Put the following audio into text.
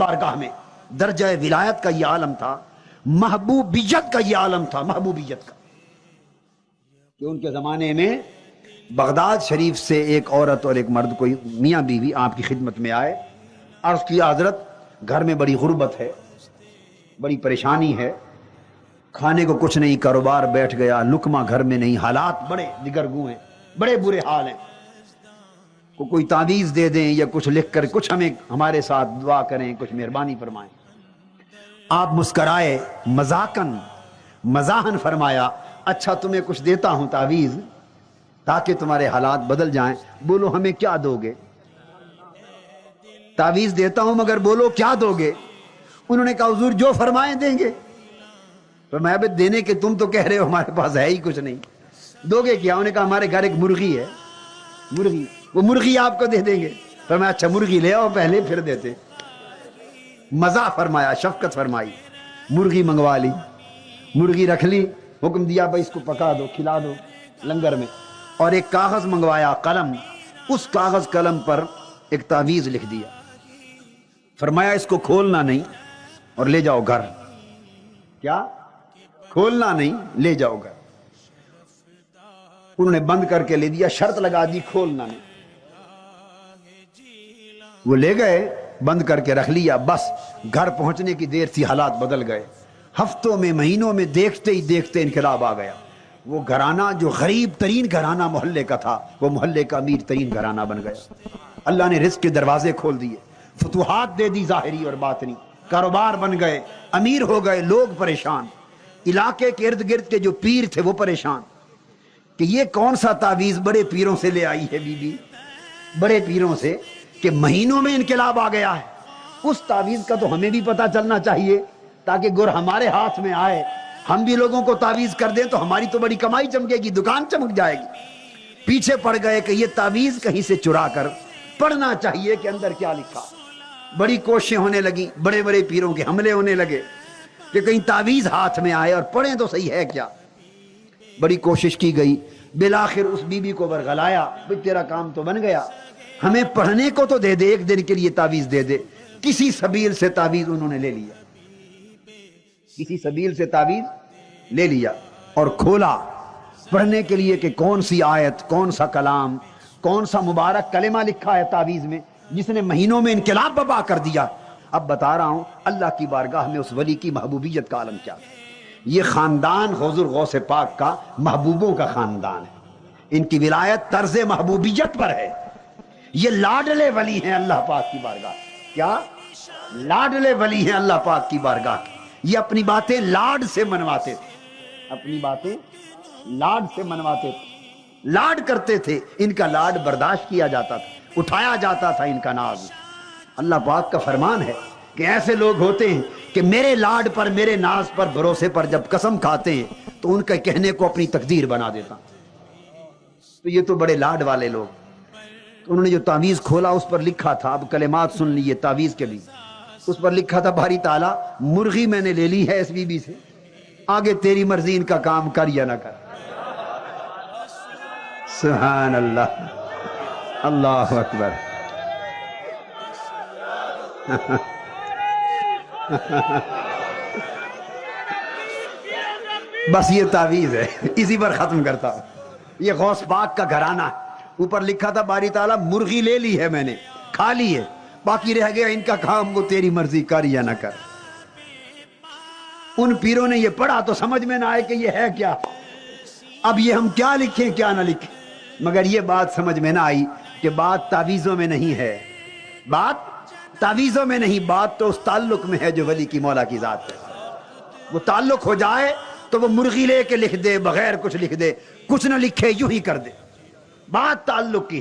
بارگاہ میں درجہ ولایت کا یہ عالم تھا، محبوبیت کا یہ عالم تھا، محبوبیت کا، کہ ان کے زمانے میں بغداد شریف سے ایک عورت اور ایک مرد، کوئی میاں بیوی آپ کی خدمت میں آئے، عرض کیا حضرت گھر میں بڑی غربت ہے، بڑی پریشانی ہے، کھانے کو کچھ نہیں، کاروبار بیٹھ گیا، لقمہ گھر میں نہیں، حالات بڑے دگرگوں ہیں، بڑے برے حال ہیں، کوئی تعویذ دے دیں یا کچھ لکھ کر کچھ ہمیں ہمارے ساتھ دعا کریں، کچھ مہربانی فرمائیں۔ آپ مسکرائے، مذاقاً مزاحن فرمایا، اچھا تمہیں کچھ دیتا ہوں تعویذ تاکہ تمہارے حالات بدل جائیں، بولو ہمیں کیا دو گے؟ تعویذ دیتا ہوں مگر بولو کیا دو گے؟ انہوں نے کہا حضور جو فرمائیں دیں گے۔ فرمایا بھئی دینے کے تم تو کہہ رہے ہو ہمارے پاس ہے ہی کچھ نہیں، دو گے کیا؟ انہوں نے کہا ہمارے گھر ایک مرغی ہے، مرغی، وہ مرغی آپ کو دے دیں گے۔ فرمایا اچھا مرغی لے آؤ پہلے پھر دیتے۔ مزاح فرمایا، شفقت فرمائی، مرغی منگوا لی، مرغی رکھ لی، حکم دیا بھائی اس کو پکا دو، کھلا دو لنگر میں، اور ایک کاغذ منگوایا، قلم، اس کاغذ قلم پر ایک تعویذ لکھ دیا، فرمایا اس کو کھولنا نہیں اور لے جاؤ گھر۔ کیا؟ کھولنا نہیں، لے جاؤ گھر۔ انہوں نے بند کر کے لے دیا، شرط لگا دی کھولنا نہیں، وہ لے گئے، بند کر کے رکھ لیا، بس گھر پہنچنے کی دیر تھی، حالات بدل گئے، ہفتوں میں مہینوں میں دیکھتے ہی دیکھتے انقلاب آ گیا۔ وہ گھرانہ جو غریب ترین گھرانہ محلے کا تھا، وہ محلے کا امیر ترین گھرانہ بن گیا۔ اللہ نے رزق کے دروازے کھول دیے، فتوحات دے دی ظاہری اور باطنی، کاروبار بن گئے، امیر ہو گئے، لوگ پریشان، علاقے کے ارد گرد کے جو پیر تھے وہ پریشان کہ یہ کون سا تعویذ بڑے پیروں سے لے آئی ہے بی بی، بڑے پیروں سے، کہ مہینوں میں انقلاب آ گیا ہے۔ اس تعویذ کا تو ہمیں بھی پتہ چلنا چاہیے تاکہ گر ہمارے ہاتھ میں آئے، ہم بھی لوگوں کو تعویذ کر دیں تو ہماری تو بڑی کمائی چمکے گی، دکان چمک جائے گی۔ پیچھے پڑ گئے کہ یہ تعویذ کہیں سے چرا کر پڑھنا چاہیے کہ اندر کیا لکھا۔ بڑی کوششیں ہونے لگی، بڑے بڑے پیروں کے حملے ہونے لگے کہ کہیں تعویذ ہاتھ میں آئے اور پڑھیں تو صحیح ہے کیا۔ بڑی کوشش کی گئی، بالآخر اس بی بی کو ورغلایا، بھئی تیرا کام تو بن گیا، ہمیں پڑھنے کو تو دے دے، ایک دن کے لیے تعویذ دے دے۔ کسی سبیل سے تعویذ انہوں نے لے لیا، کسی سبیل سے تعویذ لے لیا اور کھولا پڑھنے کے لیے کہ کون سی آیت، کون سا کلام، کون سا مبارک کلمہ لکھا ہے تعویذ میں جس نے مہینوں میں انقلاب برپا کر دیا۔ اب بتا رہا ہوں اللہ کی بارگاہ میں اس ولی کی محبوبیت کا عالم کیا ہے۔ یہ خاندان حضور غوث پاک کا محبوبوں کا خاندان ہے، ان کی ولایت طرز محبوبیت پر ہے، یہ لاڈلے ولی ہیں اللہ پاک کی بارگاہ۔ کیا؟ لاڈلے ولی ہیں اللہ پاک کی بارگاہ کی۔ یہ اپنی باتیں لاڈ سے منواتے تھے، اپنی باتیں لاڈ سے منواتے تھے، لاڈ کرتے تھے، ان کا لاڈ برداشت کیا جاتا تھا، اٹھایا جاتا تھا ان کا ناز۔ اللہ پاک کا فرمان ہے کہ ایسے لوگ ہوتے ہیں کہ میرے لاڈ پر، میرے ناز پر، بھروسے پر جب قسم کھاتے ہیں تو ان کے کہنے کو اپنی تقدیر بنا دیتا۔ تو یہ تو بڑے لاڈ والے لوگ۔ تو انہوں نے جو تعویذ کھولا اس پر لکھا تھا، اب کلمات سن لیے تعویذ کے بھی، اس پر لکھا تھا باری تعالیٰ مرغی میں نے لے لی ہے اس بی بی سے، آگے تیری مرضی ان کا کام کر یا نہ کر۔ سبحان اللہ، اللہ اکبر۔ بس یہ تعویذ ہے، اسی پر ختم کرتا ہوں۔ یہ غوث پاک کا گھرانہ ہے، اوپر لکھا تھا باری تعالیٰ مرغی لے لی ہے میں نے، کھا لی ہے، باقی رہ گیا ان کا کام، وہ تیری مرضی کر یا نہ کر۔ ان پیروں نے یہ پڑھا تو سمجھ میں نہ آئے کہ یہ ہے کیا، اب یہ ہم کیا لکھیں کیا نہ لکھیں، مگر یہ بات سمجھ میں نہ آئی کہ بات تعویذوں میں نہیں ہے، بات تعویذوں میں نہیں، بات تو اس تعلق میں ہے جو ولی کی مولا کی ذات ہے۔ وہ تعلق ہو جائے تو وہ مرغی لے کے لکھ دے، بغیر کچھ لکھ دے، کچھ نہ لکھے یوں ہی کر دے، بات تعلق کی۔